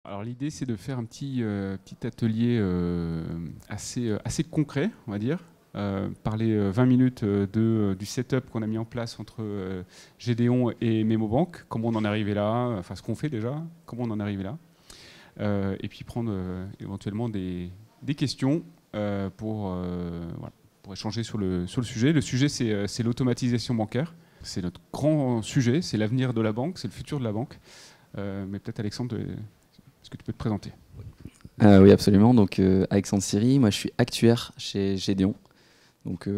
Alors l'idée c'est de faire un petit atelier assez concret, on va dire. Parler 20 minutes du setup qu'on a mis en place entre Gédéon et Memobank, comment on en est arrivé là, enfin ce qu'on fait déjà, comment on en est arrivé là. Et puis prendre éventuellement des questions voilà, pour échanger sur le sujet. Le sujet c'est l'automatisation bancaire. C'est notre grand sujet, c'est l'avenir de la banque, c'est le futur de la banque. Mais peut-être Alexandre, est-ce que tu peux te présenter? Oui, absolument. Donc, Alexandre Siri, moi je suis actuaire chez Gédéon. Donc,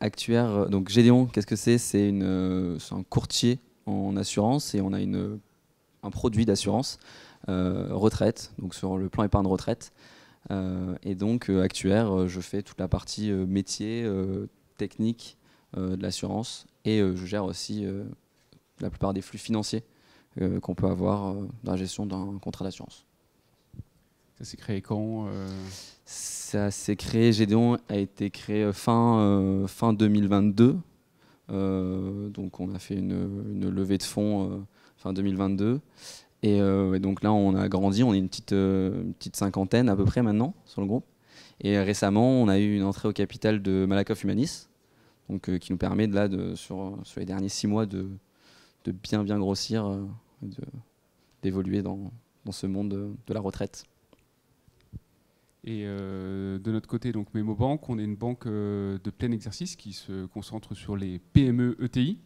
actuaire, donc Gédéon, qu'est-ce que c'est? C'est un courtier en assurance et on a un produit d'assurance retraite, donc sur le plan épargne retraite. Et donc, actuaire, je fais toute la partie métier, technique de l'assurance et je gère aussi la plupart des flux financiers qu'on peut avoir dans la gestion d'un contrat d'assurance. Ça s'est créé quand Ça s'est créé, Gédéon a été créé fin 2022. Donc on a fait une levée de fonds fin 2022. Et donc là on a grandi, on est une petite cinquantaine à peu près maintenant sur le groupe. Et récemment on a eu une entrée au capital de Malakoff Humanis, donc, qui nous permet de, là, sur les derniers 6 mois de bien grossir, d'évoluer dans ce monde de la retraite. Et de notre côté, donc Memobank, on est une banque de plein exercice qui se concentre sur les PME ETI.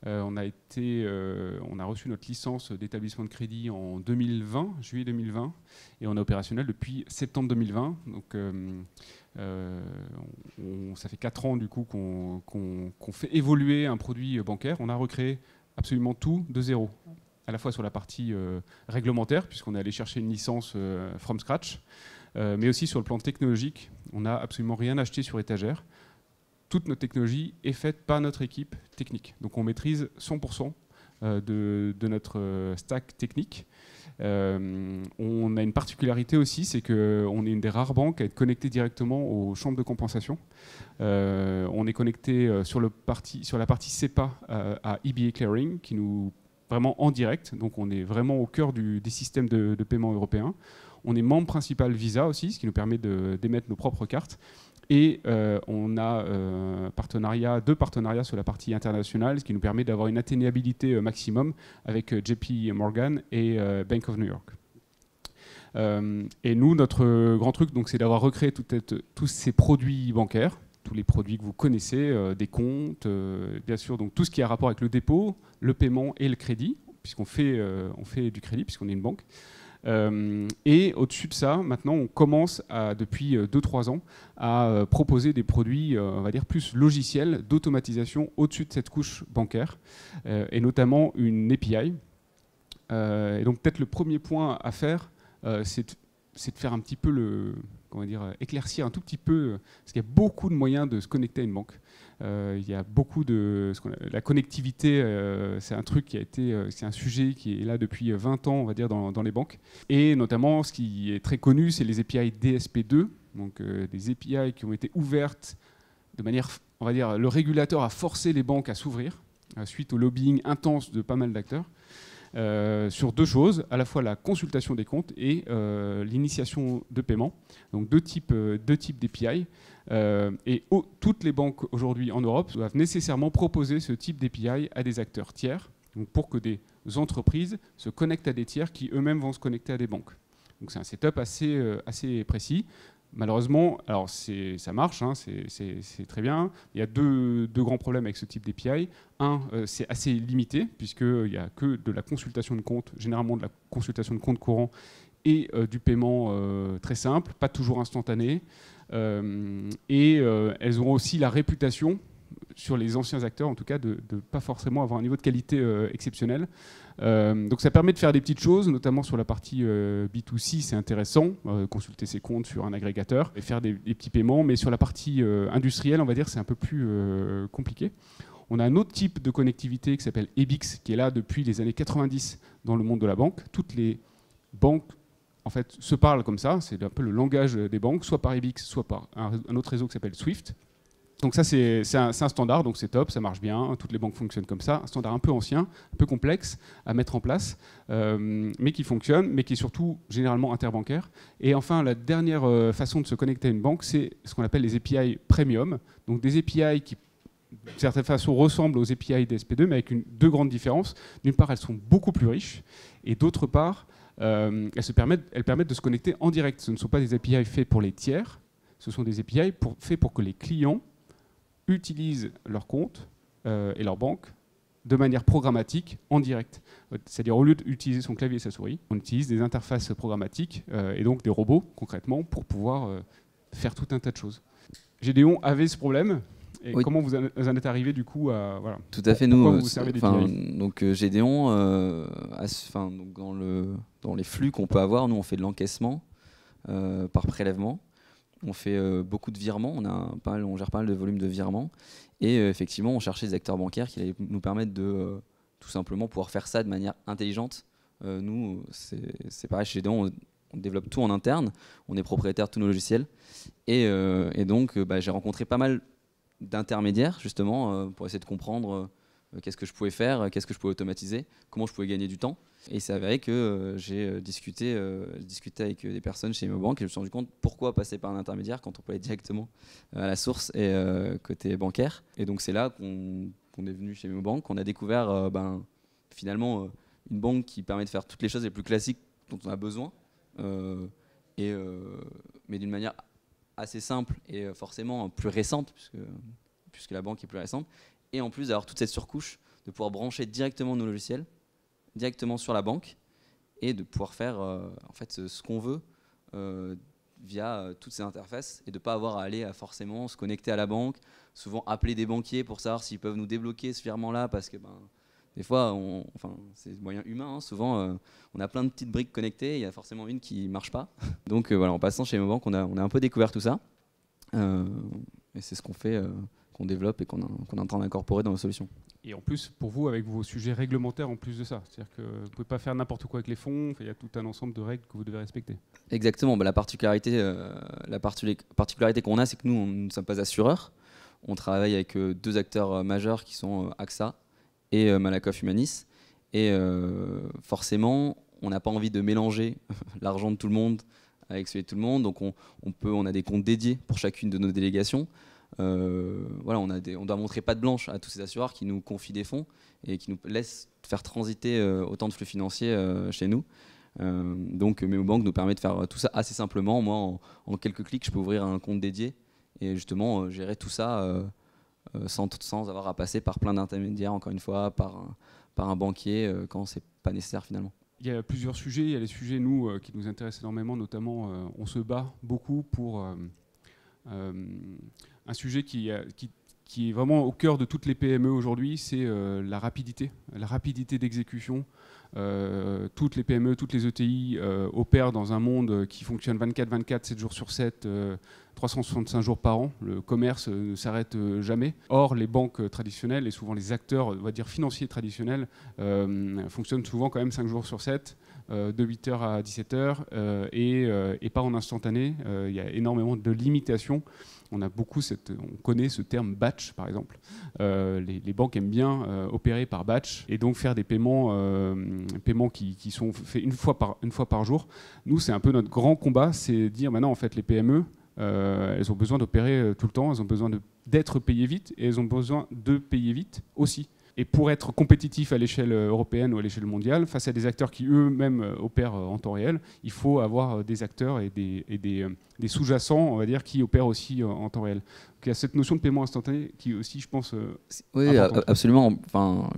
On a reçu notre licence d'établissement de crédit en 2020, juillet 2020, et on est opérationnel depuis septembre 2020. Donc, ça fait 4 ans du coup qu'on fait évoluer un produit bancaire. On a recréé absolument tout de zéro, à la fois sur la partie réglementaire, puisqu'on est allé chercher une licence from scratch, mais aussi sur le plan technologique. On n'a absolument rien acheté sur étagère. Toute notre technologie est faite par notre équipe technique. Donc on maîtrise 100% de notre stack technique. On a une particularité aussi, c'est qu'on est une des rares banques à être connectée directement aux chambres de compensation. On est connecté sur la partie CEPA à EBA Clearing, qui nous vraiment en direct. Donc on est vraiment au cœur des systèmes de paiement européens. On est membre principal Visa aussi, ce qui nous permet d'émettre nos propres cartes. Et on a deux partenariats sur la partie internationale, ce qui nous permet d'avoir une atteignabilité maximum avec JP Morgan et Bank of New York. Et nous, notre grand truc, c'est d'avoir recréé tous ces produits bancaires, tous les produits que vous connaissez, des comptes, bien sûr, donc tout ce qui a rapport avec le dépôt, le paiement et le crédit, puisqu'on fait du crédit, puisqu'on est une banque. Et au-dessus de ça, maintenant, on commence depuis 2-3 ans à proposer des produits, on va dire, plus logiciels d'automatisation au-dessus de cette couche bancaire, et notamment une API. Et donc peut-être le premier point à faire, c'est de faire un petit peu éclaircir un tout petit peu, parce qu'il y a beaucoup de moyens de se connecter à une banque. Il y a beaucoup la connectivité, c'est un truc c'est un sujet qui est là depuis 20 ans, on va dire, dans les banques. Et notamment, ce qui est très connu, c'est les API DSP2, donc des API qui ont été ouvertes de manière, on va dire, le régulateur a forcé les banques à s'ouvrir suite au lobbying intense de pas mal d'acteurs. Sur 2 choses, à la fois la consultation des comptes et l'initiation de paiement. Donc deux types d'API. Et toutes les banques aujourd'hui en Europe doivent nécessairement proposer ce type d'API à des acteurs tiers, donc pour que des entreprises se connectent à des tiers qui eux-mêmes vont se connecter à des banques. Donc c'est un setup assez précis. Malheureusement, alors ça marche, hein, c'est très bien. Il y a deux grands problèmes avec ce type d'API. Un, c'est assez limité, puisqu'il n'y a que de la consultation de compte, généralement de la consultation de compte courant, et du paiement très simple, pas toujours instantané. Et elles ont aussi la réputation, sur les anciens acteurs en tout cas, de pas forcément avoir un niveau de qualité exceptionnel. Donc ça permet de faire des petites choses, notamment sur la partie B2C, c'est intéressant, consulter ses comptes sur un agrégateur et faire des petits paiements, mais sur la partie industrielle, on va dire, c'est un peu plus compliqué. On a un autre type de connectivité qui s'appelle EBIX, qui est là depuis les années 90 dans le monde de la banque. Toutes les banques en fait, se parlent comme ça, c'est un peu le langage des banques, soit par EBIX, soit par un autre réseau qui s'appelle SWIFT. Donc ça, c'est un standard, donc c'est top, ça marche bien, toutes les banques fonctionnent comme ça. Un standard un peu ancien, un peu complexe à mettre en place, mais qui fonctionne, mais qui est surtout généralement interbancaire. Et enfin, la dernière façon de se connecter à une banque, c'est ce qu'on appelle les API premium. Donc des API qui, d'une certaine façon, ressemblent aux API des SP2, mais avec deux grandes différences. D'une part, elles sont beaucoup plus riches, et d'autre part, elles permettent de se connecter en direct. Ce ne sont pas des API faits pour les tiers, ce sont des API faits pour que les clients utilisent leur compte et leur banque de manière programmatique en direct. C'est-à-dire au lieu d'utiliser son clavier et sa souris, on utilise des interfaces programmatiques et donc des robots concrètement pour pouvoir faire tout un tas de choses. Gédéon avait ce problème. Et oui. Comment vous en êtes arrivé du coup à voilà. Tout à fait, nous. Vous vous servez d'API. Donc Gédéon, donc dans les flux qu'on peut avoir, nous on fait de l'encaissement par prélèvement. On fait beaucoup de virements, on gère pas mal de volume de virements. Et effectivement, on cherchait des acteurs bancaires qui allaient nous permettre de tout simplement pouvoir faire ça de manière intelligente. Nous, c'est pareil, chez Gédéon, on développe tout en interne, on est propriétaire de tous nos logiciels. Et donc, j'ai rencontré pas mal d'intermédiaires, justement, pour essayer de comprendre qu'est-ce que je pouvais faire, qu'est-ce que je pouvais automatiser, comment je pouvais gagner du temps. Et c'est avéré que j'ai discuté avec des personnes chez Memobank et je me suis rendu compte pourquoi passer par un intermédiaire quand on peut aller directement à la source et côté bancaire. Et donc c'est là qu'on est venu chez Memobank, on a découvert finalement une banque qui permet de faire toutes les choses les plus classiques dont on a besoin, mais d'une manière assez simple et forcément plus récente puisque la banque est plus récente. Et en plus d'avoir toute cette surcouche, de pouvoir brancher directement nos logiciels, directement sur la banque, et de pouvoir faire en fait, ce qu'on veut via toutes ces interfaces, et de ne pas avoir à aller forcément se connecter à la banque, souvent appeler des banquiers pour savoir s'ils peuvent nous débloquer ce virement-là, parce que des fois, c'est moyen humain, hein, souvent on a plein de petites briques connectées, il y a forcément une qui ne marche pas. Donc voilà, en passant chez Memobank, on a un peu découvert tout ça, et c'est ce qu'on fait, qu'on développe et qu'on est en train d'incorporer dans nos solutions. Et en plus, pour vous, avec vos sujets réglementaires en plus de ça, c'est-à-dire que vous ne pouvez pas faire n'importe quoi avec les fonds, il y a tout un ensemble de règles que vous devez respecter. Exactement, la particularité qu'on a, c'est que nous, on ne sommes pas assureurs. On travaille avec deux acteurs majeurs qui sont AXA et Malakoff Humanis. Et forcément, on n'a pas envie de mélanger l'argent de tout le monde avec celui de tout le monde. Donc on a des comptes dédiés pour chacune de nos délégations. On doit montrer patte blanche à tous ces assureurs qui nous confient des fonds et qui nous laissent faire transiter autant de flux financiers chez nous. Donc Memobank nous permet de faire tout ça assez simplement. Moi, en quelques clics, je peux ouvrir un compte dédié et justement gérer tout ça sans avoir à passer par plein d'intermédiaires, encore une fois, par un banquier quand c'est pas nécessaire finalement. Il y a plusieurs sujets. Il y a les sujets qui nous intéressent énormément, notamment on se bat beaucoup pour un sujet qui est vraiment au cœur de toutes les PME aujourd'hui, c'est la rapidité d'exécution. Toutes les PME, toutes les ETI opèrent dans un monde qui fonctionne 24/24, 7 jours sur 7, 365 jours par an. Le commerce ne s'arrête jamais. Or, les banques traditionnelles et souvent les acteurs, on va dire financiers traditionnels, fonctionnent souvent quand même 5 jours sur 7, de 8h à 17h et pas en instantané. Il y a énormément de limitations. On connaît ce terme batch, par exemple. Les banques aiment bien opérer par batch et donc faire des paiements qui sont faits une fois par jour. Nous, c'est un peu notre grand combat, c'est dire maintenant, en fait, les PME, elles ont besoin d'opérer tout le temps, elles ont besoin d'être payées vite et elles ont besoin de payer vite aussi. Et pour être compétitif à l'échelle européenne ou à l'échelle mondiale, face à des acteurs qui eux-mêmes opèrent en temps réel, il faut avoir des acteurs et des sous-jacents, on va dire, qui opèrent aussi en temps réel. Donc il y a cette notion de paiement instantané qui aussi, je pense, oui, absolument.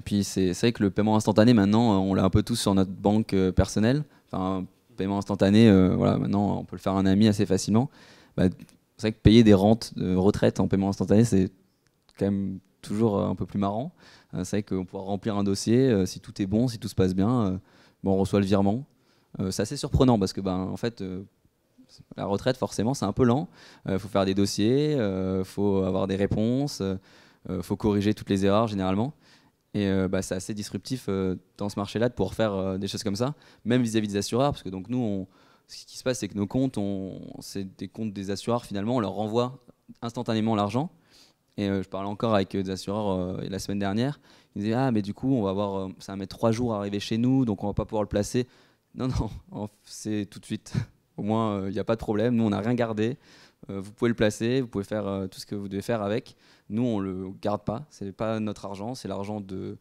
Puis c'est vrai que le paiement instantané, maintenant, on l'a un peu tous sur notre banque personnelle. Paiement instantané, maintenant, on peut le faire à un ami assez facilement. C'est vrai que payer des rentes de retraite en paiement instantané, c'est quand même toujours un peu plus marrant. C'est vrai qu'on pourra remplir un dossier, si tout est bon, si tout se passe bien, on reçoit le virement. C'est assez surprenant parce que en fait, la retraite, forcément, c'est un peu lent. Il faut faire des dossiers, il faut avoir des réponses, il faut corriger toutes les erreurs généralement. Et c'est assez disruptif dans ce marché-là de pouvoir faire des choses comme ça, même vis-à-vis des assureurs, parce que donc nous, ce qui se passe, c'est que nos comptes, c'est des comptes des assureurs, finalement, on leur renvoie instantanément l'argent. Et je parlais encore avec des assureurs la semaine dernière. Ils me disaient ah mais du coup ça va mettre 3 jours à arriver chez nous, donc on va pas pouvoir le placer. Non non, c'est tout de suite. Au moins il n'y a pas de problème. Nous on n'a rien gardé. Vous pouvez le placer, vous pouvez faire tout ce que vous devez faire avec. Nous on le garde pas. C'est pas notre argent, c'est l'argent de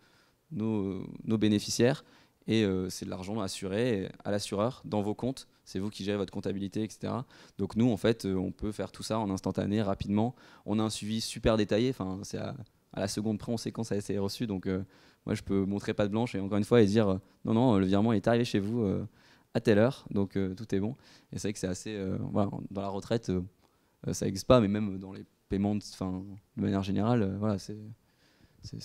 nos bénéficiaires. Et c'est de l'argent assuré à l'assureur dans vos comptes. C'est vous qui gérez votre comptabilité, etc. Donc nous, en fait, on peut faire tout ça en instantané, rapidement. On a un suivi super détaillé. Enfin, c'est à la seconde près, on sait quand ça a été reçu. Donc moi, je peux montrer patte blanche et encore une fois et dire non, non, le virement est arrivé chez vous à telle heure. Donc tout est bon. Et c'est vrai que c'est assez... voilà, dans la retraite, ça n'existe pas, mais même dans les paiements, de manière générale, voilà, c'est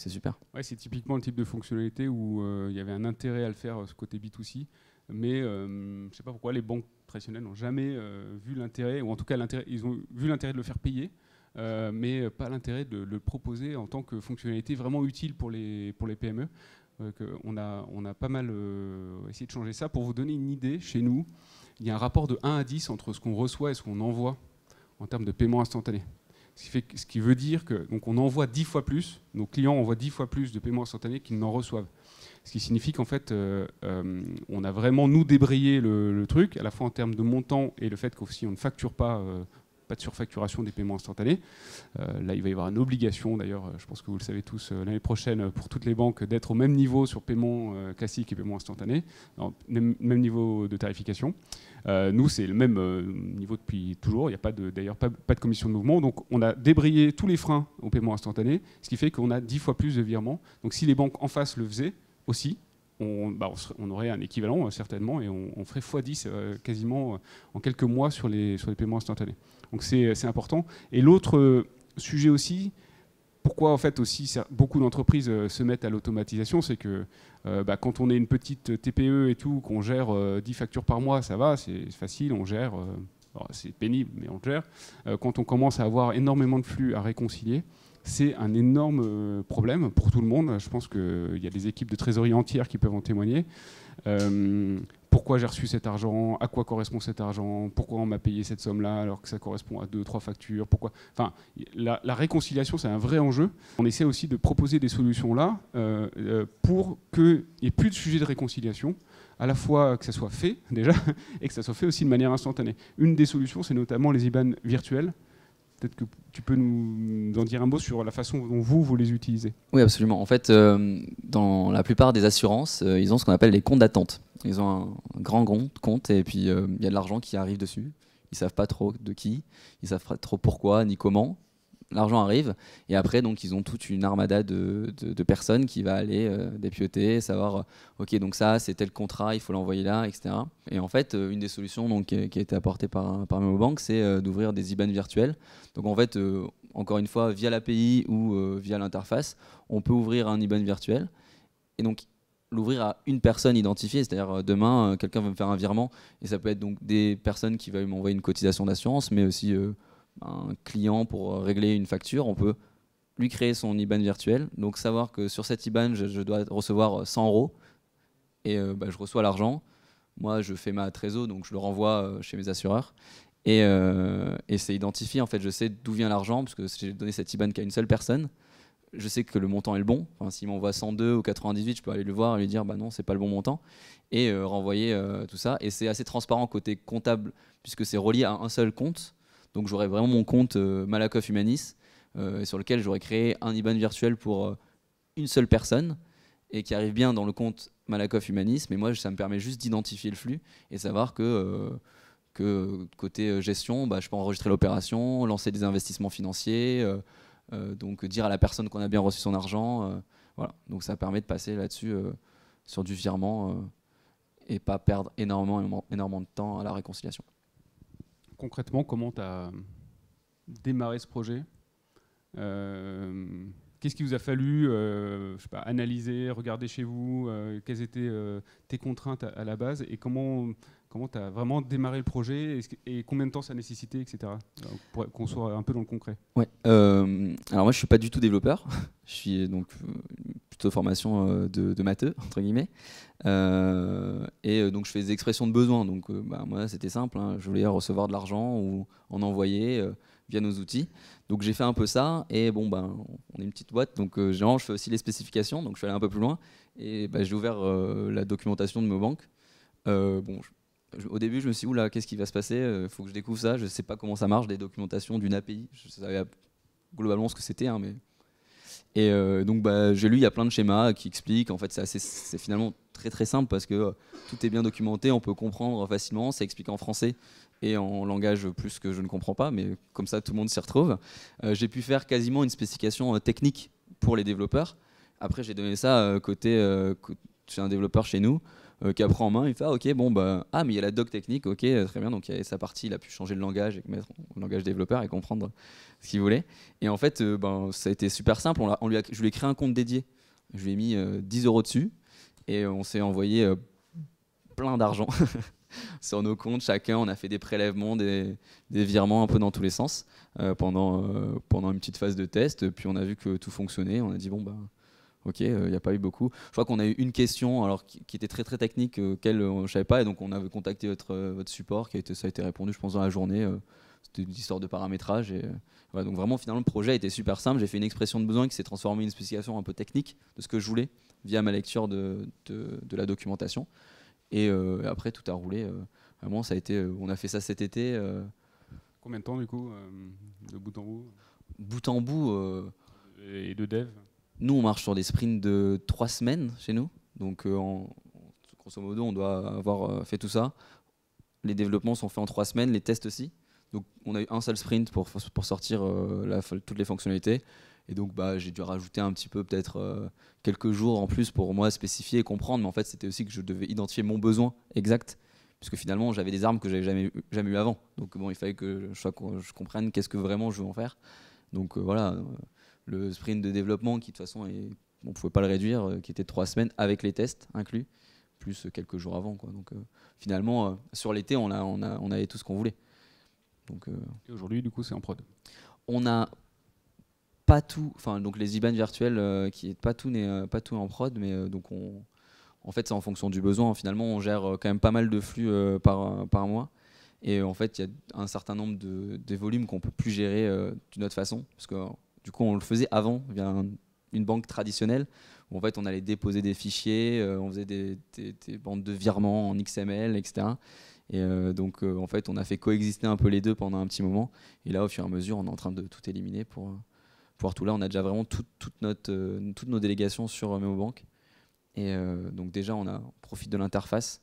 super. Ouais, c'est typiquement le type de fonctionnalité où il y avait un intérêt à le faire, ce côté B2C, mais je ne sais pas pourquoi les banques traditionnelles n'ont jamais vu l'intérêt, ou en tout cas ils ont vu l'intérêt de le faire payer, mais pas l'intérêt de le proposer en tant que fonctionnalité vraiment utile pour les PME. On a pas mal essayé de changer ça. Pour vous donner une idée, chez nous, il y a un rapport de 1 à 10 entre ce qu'on reçoit et ce qu'on envoie en termes de paiement instantané. Ce qui veut dire que donc on envoie 10 fois plus, nos clients envoient 10 fois plus de paiements instantanés qu'ils n'en reçoivent. Ce qui signifie qu'en fait, on a vraiment, nous, débrayé le truc, à la fois en termes de montant et le fait qu'aussi on ne facture pas de surfacturation des paiements instantanés. Là, il va y avoir une obligation, d'ailleurs, je pense que vous le savez tous, l'année prochaine, pour toutes les banques, d'être au même niveau sur paiement classique et paiement instantané, même niveau de tarification. Nous, c'est le même niveau depuis toujours. Il n'y a d'ailleurs pas de commission de mouvement. Donc, on a débrayé tous les freins au paiement instantané, ce qui fait qu'on a 10 fois plus de virements. Donc, si les banques en face le faisaient aussi, on aurait un équivalent certainement et on ferait x10 quasiment en quelques mois sur les paiements instantanés. Donc c'est important. Et l'autre sujet aussi, pourquoi en fait aussi beaucoup d'entreprises se mettent à l'automatisation, c'est que quand on est une petite TPE et tout, qu'on gère 10 factures par mois, ça va, c'est facile, on gère, c'est pénible, mais on gère. Quand on commence à avoir énormément de flux à réconcilier, c'est un énorme problème pour tout le monde. Je pense qu'il y a des équipes de trésorerie entières qui peuvent en témoigner. Pourquoi j'ai reçu cet argent? À quoi correspond cet argent? Pourquoi on m'a payé cette somme-là alors que ça correspond à 2-3 factures? Enfin, la réconciliation, c'est un vrai enjeu. On essaie aussi de proposer des solutions là pour qu'il n'y ait plus de sujet de réconciliation, à la fois que ça soit fait déjà et que ça soit fait aussi de manière instantanée. Une des solutions, c'est notamment les IBAN virtuels. Peut-être que tu peux nous en dire un mot sur la façon dont vous les utilisez. Oui, absolument. En fait, dans la plupart des assurances, ils ont ce qu'on appelle les comptes d'attente. Ils ont un grand compte et puis il y a de l'argent qui arrive dessus. Ils ne savent pas trop de qui, ils ne savent pas trop pourquoi ni comment. L'argent arrive et après donc ils ont toute une armada de personnes qui va aller dépioter, savoir ok donc ça c'est tel contrat, il faut l'envoyer là, etc. Et en fait une des solutions donc, qui a été apportée par Memobank, c'est d'ouvrir des IBAN virtuels. Donc en fait encore une fois via l'API ou via l'interface, on peut ouvrir un IBAN virtuel et donc l'ouvrir à une personne identifiée, c'est-à-dire demain quelqu'un veut me faire un virement et ça peut être donc des personnes qui veulent m'envoyer une cotisation d'assurance, mais aussi un client pour régler une facture, on peut lui créer son IBAN virtuel, donc savoir que sur cette IBAN je dois recevoir 100 € et je reçois l'argent, moi je fais ma trésor donc je le renvoie chez mes assureurs et c'est identifié, en fait je sais d'où vient l'argent parce que j'ai donné cette IBAN qu'à une seule personne, je sais que le montant est le bon, enfin, s'il m'envoie 102 ou 98 je peux aller le voir et lui dire bah non c'est pas le bon montant et renvoyer tout ça, et c'est assez transparent côté comptable puisque c'est relié à un seul compte. Donc j'aurais vraiment mon compte Malakoff Humanis sur lequel j'aurais créé un IBAN virtuel pour une seule personne et qui arrive bien dans le compte Malakoff Humanis. Mais moi, ça me permet juste d'identifier le flux et savoir que côté gestion, je peux enregistrer l'opération, lancer des investissements financiers, donc dire à la personne qu'on a bien reçu son argent. Voilà. Donc ça permet de passer là-dessus sur du virement et pas perdre énormément de temps à la réconciliation. Concrètement, comment tu as démarré ce projet? Qu'est-ce qu'il vous a fallu je sais pas, analyser, regarder chez vous? Quelles étaient tes contraintes à la base? Et comment tu as vraiment démarré le projet? Et combien de temps ça a nécessité, etc. Pour qu'on soit un peu dans le concret. Ouais. Alors moi, je ne suis pas du tout développeur. Je suis donc plutôt formation de matheux, entre guillemets. Et donc, je fais des expressions de besoin. Donc, moi, c'était simple. Hein. Je voulais recevoir de l'argent ou en envoyer. via nos outils. Donc j'ai fait un peu ça, et bon, ben, on est une petite boîte, donc généralement je fais aussi les spécifications, donc je suis allé un peu plus loin, et ben, j'ai ouvert la documentation de Mobank. Bon, au début, je me suis dit, oula, qu'est-ce qui va se passer? Il faut que je découvre ça. Je ne sais pas comment ça marche, des documentations d'une API. Je savais globalement ce que c'était, hein, mais... Et donc, bah, j'ai lu, il y a plein de schémas qui expliquent. En fait, c'est finalement très très simple parce que tout est bien documenté, on peut comprendre facilement. C'est expliqué en français et en langage plus que je ne comprends pas, mais comme ça, tout le monde s'y retrouve. J'ai pu faire quasiment une spécification technique pour les développeurs. Après, j'ai donné ça chez un développeur chez nous. Qui apprend en main, il fait ok, bon bah mais il y a la doc technique, ok, très bien, donc il y a sa partie, il a pu changer le langage et mettre le langage développeur et comprendre ce qu'il voulait. Et en fait, ça a été super simple. Je lui ai créé un compte dédié, je lui ai mis 10 € dessus et on s'est envoyé plein d'argent sur nos comptes chacun. On a fait des prélèvements, des virements un peu dans tous les sens pendant une petite phase de test. Puis on a vu que tout fonctionnait. On a dit bon bah ok, il n'y a pas eu beaucoup. Je crois qu'on a eu une question alors, qui était très très technique, auquel je ne savais pas, et donc on avait contacté votre support, ça a été répondu je pense dans la journée. C'était une histoire de paramétrage. Et, voilà, donc vraiment finalement le projet a été super simple. J'ai fait une expression de besoin qui s'est transformée en une spécification un peu technique de ce que je voulais via ma lecture de la documentation. Et après tout a roulé. Vraiment, ça a été, on a fait ça cet été. Combien de temps du coup, de bout en bout? Bout en bout. Et de dev? Nous, on marche sur des sprints de 3 semaines chez nous. Donc, grosso modo, on doit avoir fait tout ça. Les développements sont faits en 3 semaines, les tests aussi. Donc, on a eu un seul sprint pour sortir toutes les fonctionnalités. Et donc, bah, j'ai dû rajouter un petit peu, peut-être quelques jours en plus pour moi spécifier et comprendre. Mais en fait, c'était aussi que je devais identifier mon besoin exact. Puisque finalement, j'avais des armes que j'avais jamais eu avant. Donc, bon, il fallait que je comprenne qu'est-ce que vraiment je veux en faire. Donc, voilà. Le sprint de développement qui de toute façon on ne pouvait pas le réduire, qui était de 3 semaines avec les tests inclus, plus quelques jours avant, quoi. Donc finalement sur l'été on avait tout ce qu'on voulait. Donc, et aujourd'hui du coup c'est en prod? On n'a pas tout, enfin donc les IBAN virtuels qui est pas tout en prod, mais donc en fait c'est en fonction du besoin. Finalement on gère quand même pas mal de flux par mois. Et en fait il y a un certain nombre des volumes qu'on peut plus gérer d'une autre façon, parce que du coup, on le faisait avant via une banque traditionnelle où en fait on allait déposer des fichiers, on faisait des bandes de virements en XML, etc. Et donc en fait, on a fait coexister un peu les deux pendant un petit moment. Et là, au fur et à mesure, on est en train de tout éliminer pour pouvoir tout là. On a déjà vraiment toutes nos délégations sur MemoBank. Et donc déjà, on profite de l'interface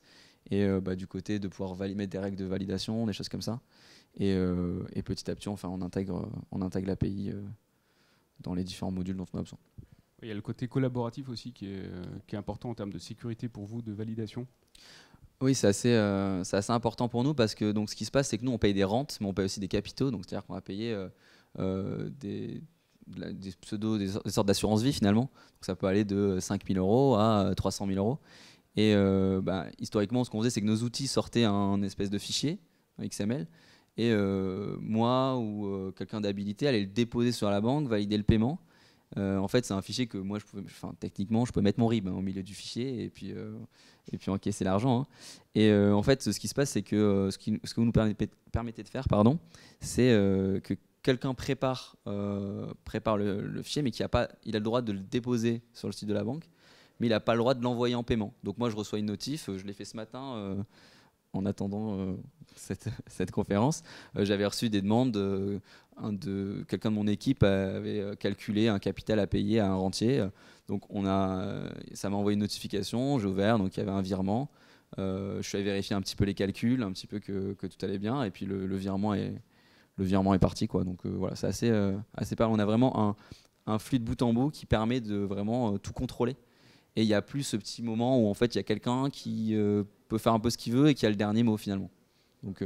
et du côté de pouvoir mettre des règles de validation, des choses comme ça. Et petit à petit, enfin, on intègre l'API dans les différents modules dont on a besoin. Il y a le côté collaboratif aussi qui est important en termes de sécurité pour vous, de validation. Oui, c'est assez important pour nous parce que donc, ce qui se passe, c'est que nous, on paye des rentes, mais on paye aussi des capitaux. Donc, c'est-à-dire qu'on va payer des sortes d'assurance vie finalement. Donc, ça peut aller de 5 000 € à 300 000 €. Et historiquement, ce qu'on faisait, c'est que nos outils sortaient un espèce de fichier, un XML. Et moi ou quelqu'un d'habilité allait le déposer sur la banque, valider le paiement. En fait, c'est un fichier que moi, techniquement, je peux mettre mon RIB au milieu du fichier et puis encaisser l'argent. Hein. Et en fait, ce qui se passe, c'est que ce que vous nous permettez de faire, c'est que quelqu'un prépare le fichier, mais il a le droit de le déposer sur le site de la banque, mais il n'a pas le droit de l'envoyer en paiement. Donc moi, je reçois une notif, je l'ai fait ce matin. En attendant cette conférence, j'avais reçu des demandes. Quelqu'un de mon équipe avait calculé un capital à payer à un rentier. Donc ça m'a envoyé une notification, j'ai ouvert, donc il y avait un virement. Je suis allé vérifier un petit peu les calculs, un petit peu que tout allait bien, et puis le virement est parti, quoi. Donc voilà, c'est assez pas. On a vraiment un flux de bout en bout qui permet de vraiment tout contrôler. Et il n'y a plus ce petit moment où en fait il y a quelqu'un qui peut faire un peu ce qu'il veut et qui a le dernier mot finalement. Donc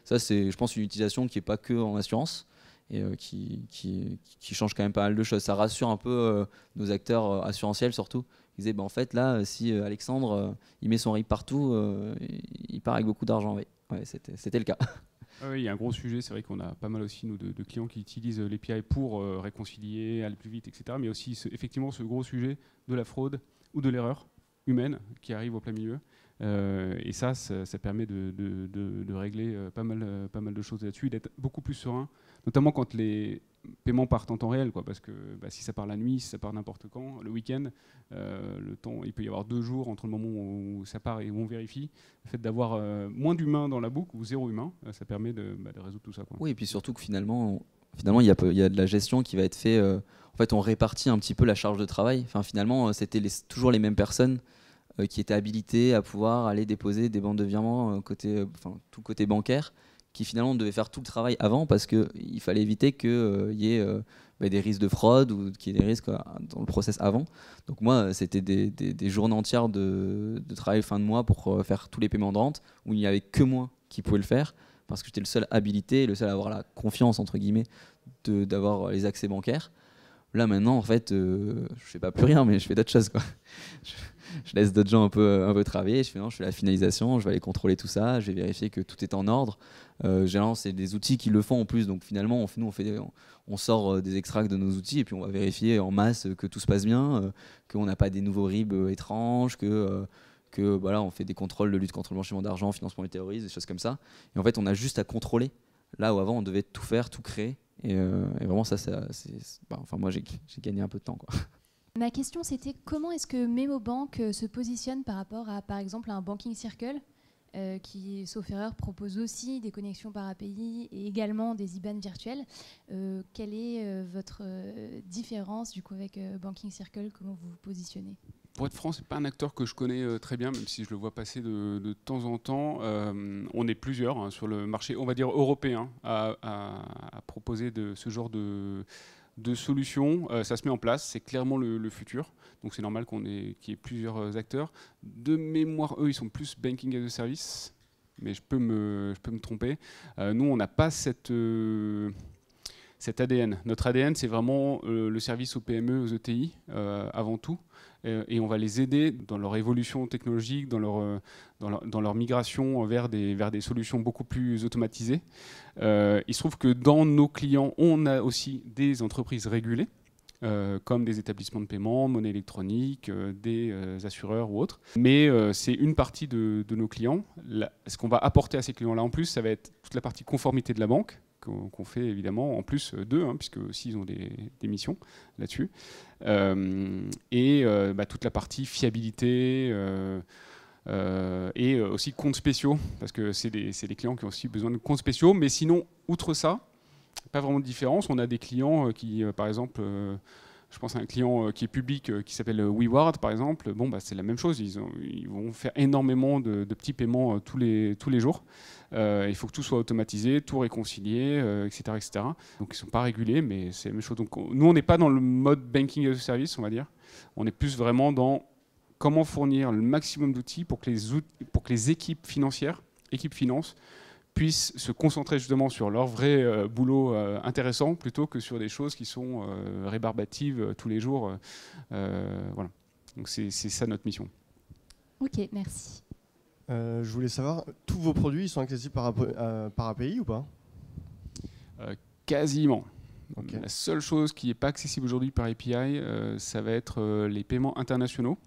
ça c'est, je pense, une utilisation qui n'est pas que en assurance et qui change quand même pas mal de choses. Ça rassure un peu nos acteurs assurantiels surtout. Ils disaient en fait là si Alexandre il met son RIB partout, il part avec beaucoup d'argent. Oui, ouais, c'était le cas. Oui, il y a un gros sujet, c'est vrai qu'on a pas mal aussi nous, de clients qui utilisent l'API pour réconcilier, aller plus vite, etc. Mais aussi effectivement ce gros sujet de la fraude ou de l'erreur humaine qui arrive au plein milieu. Et ça permet de régler pas mal de choses là-dessus, d'être beaucoup plus serein, notamment quand les paiements partent en temps réel, quoi, parce que si ça part la nuit, si ça part n'importe quand, le week-end, le temps, il peut y avoir 2 jours entre le moment où ça part et où on vérifie. Le fait d'avoir moins d'humains dans la boucle ou 0 humain, ça permet de résoudre tout ça, quoi. Oui, et puis surtout que finalement il y a de la gestion qui va être faite. En fait, on répartit un petit peu la charge de travail. Enfin, finalement, c'était toujours les mêmes personnes qui étaient habilitées à pouvoir aller déposer des bandes de virements tout côté bancaire, qui finalement devaient faire tout le travail avant parce qu'il fallait éviter qu'il y ait des risques de fraude ou qu'il y ait des risques dans le process avant. Donc moi, c'était des journées entières de travail fin de mois pour faire tous les paiements de rente, où il n'y avait que moi qui pouvais le faire, parce que j'étais le seul habilité, le seul à avoir la confiance, entre guillemets, d'avoir les accès bancaires. Là, maintenant, en fait, je fais pas plus rien, mais je fais d'autres choses, quoi. Je laisse d'autres gens un peu travailler. Je fais la finalisation, je vais aller contrôler tout ça, je vais vérifier que tout est en ordre. Généralement, c'est des outils qui le font en plus. Donc finalement, on sort des extracts de nos outils et puis on va vérifier en masse que tout se passe bien, qu'on n'a pas des nouveaux RIB étranges, que voilà, on fait des contrôles de lutte contre le blanchiment d'argent, financement du terrorisme, des choses comme ça. Et en fait, on a juste à contrôler. Là où avant, on devait tout faire, tout créer. Et vraiment, moi, j'ai gagné un peu de temps, quoi. Ma question, c'était comment est-ce que MemoBank se positionne par rapport à, par exemple, un Banking Circle qui, sauf erreur, propose aussi des connexions par API et également des IBAN virtuels. Quelle est votre différence du coup avec Banking Circle? Comment vous vous positionnez? Pour être franc, c'est pas un acteur que je connais très bien, même si je le vois passer de temps en temps. On est plusieurs sur le marché, on va dire européen, à proposer ce genre de solutions. Ça se met en place, c'est clairement le futur. Donc c'est normal qu'il y ait plusieurs acteurs. De mémoire, eux, ils sont plus banking as a service, mais je peux me tromper. Nous, on n'a pas cet ADN. Notre ADN, c'est vraiment le service aux PME, aux ETI, avant tout. Et on va les aider dans leur évolution technologique, dans leur migration vers des solutions beaucoup plus automatisées. Il se trouve que dans nos clients, on a aussi des entreprises régulées, comme des établissements de paiement, monnaie électronique, des assureurs ou autres. Mais c'est une partie de nos clients. Ce qu'on va apporter à ces clients-là en plus, ça va être toute la partie conformité de la banque, qu'on fait évidemment, en plus d'eux, puisque aussi ils ont des missions là-dessus. Et toute la partie fiabilité et aussi comptes spéciaux, parce que c'est des clients qui ont aussi besoin de comptes spéciaux. Mais sinon, outre ça, pas vraiment de différence. On a des clients qui, par exemple, je pense à un client qui est public, qui s'appelle WeWard, par exemple. C'est la même chose. Ils vont faire énormément de petits paiements tous les jours. Il faut que tout soit automatisé, tout réconcilié, etc., etc. Donc ils ne sont pas régulés, mais c'est la même chose. Donc nous, on n'est pas dans le mode banking as a service, on va dire. On est plus vraiment dans comment fournir le maximum d'outils pour que les équipes financières, équipes finance, puissent se concentrer justement sur leur vrai boulot intéressant, plutôt que sur des choses qui sont rébarbatives tous les jours. Voilà. Donc c'est ça notre mission. Ok, merci. Je voulais savoir, tous vos produits ils sont accessibles par API ou pas? Quasiment. Okay. La seule chose qui n'est pas accessible aujourd'hui par API, ça va être les paiements internationaux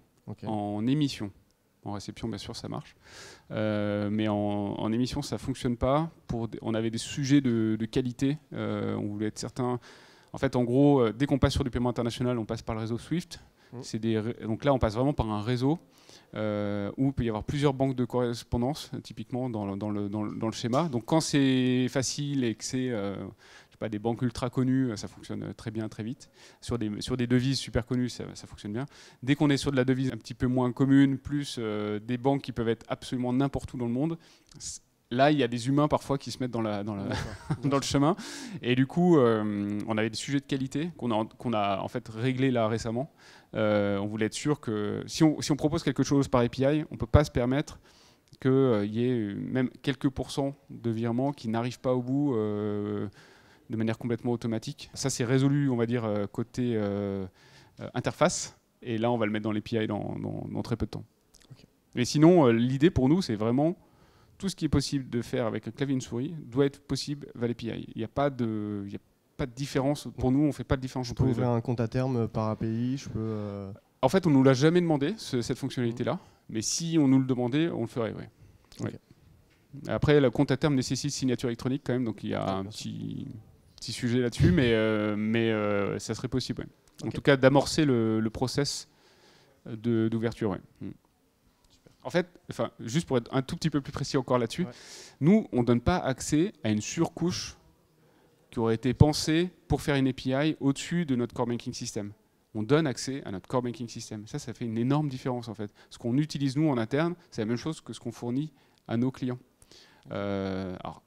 en émission. En réception, bien sûr, ça marche. Mais en émission, ça ne fonctionne pas. On avait des sujets de qualité. On voulait être certain. En fait, en gros, dès qu'on passe sur du paiement international, on passe par le réseau SWIFT. Donc là, on passe vraiment par un réseau où il peut y avoir plusieurs banques de correspondance, typiquement dans le schéma. Donc quand c'est facile et que c'est des banques ultra connues, ça fonctionne très bien, très vite. Sur des devises super connues, ça fonctionne bien. Dès qu'on est sur de la devise un petit peu moins commune, plus des banques qui peuvent être absolument n'importe où dans le monde, là, il y a des humains parfois qui se mettent dans le chemin. Et du coup, on avait des sujets de qualité qu'on a en fait réglés là récemment. On voulait être sûr que si on propose quelque chose par API, on ne peut pas se permettre qu'il y ait même quelques pourcents de virements qui n'arrivent pas au bout de manière complètement automatique. Ça, c'est résolu, on va dire, côté interface. Et là, on va le mettre dans l'API dans très peu de temps. Okay. Mais sinon, l'idée pour nous, c'est vraiment tout ce qui est possible de faire avec un clavier et une souris doit être possible via l'API. Il n'y a pas de différence. Pour nous, on ne fait pas de différence. Je peux ouvrir un compte à terme par API, En fait, on nous l'a jamais demandé, cette fonctionnalité-là. Mais si on nous le demandait, on le ferait, ouais. Ok. Après, le compte à terme nécessite signature électronique quand même, donc il y a un petit sujet là-dessus, mais ça serait possible. Ouais. En tout cas, d'amorcer le process d'ouverture. Ouais. En fait, juste pour être un tout petit peu plus précis encore là-dessus, nous, on ne donne pas accès à une surcouche qui aurait été pensée pour faire une API au-dessus de notre core banking system. On donne accès à notre core banking system. Ça fait une énorme différence en fait. Ce qu'on utilise nous en interne, c'est la même chose que ce qu'on fournit à nos clients. Alors,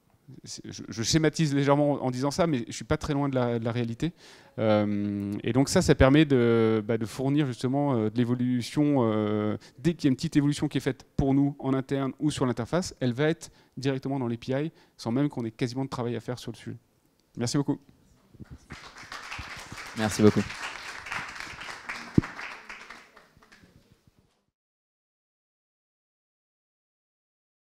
je schématise légèrement en disant ça, mais je ne suis pas très loin de la réalité. Et donc ça permet de fournir justement de l'évolution. Dès qu'il y a une petite évolution qui est faite pour nous en interne ou sur l'interface, elle va être directement dans l'API, sans même qu'on ait quasiment de travail à faire sur le sujet. Merci beaucoup. Merci beaucoup.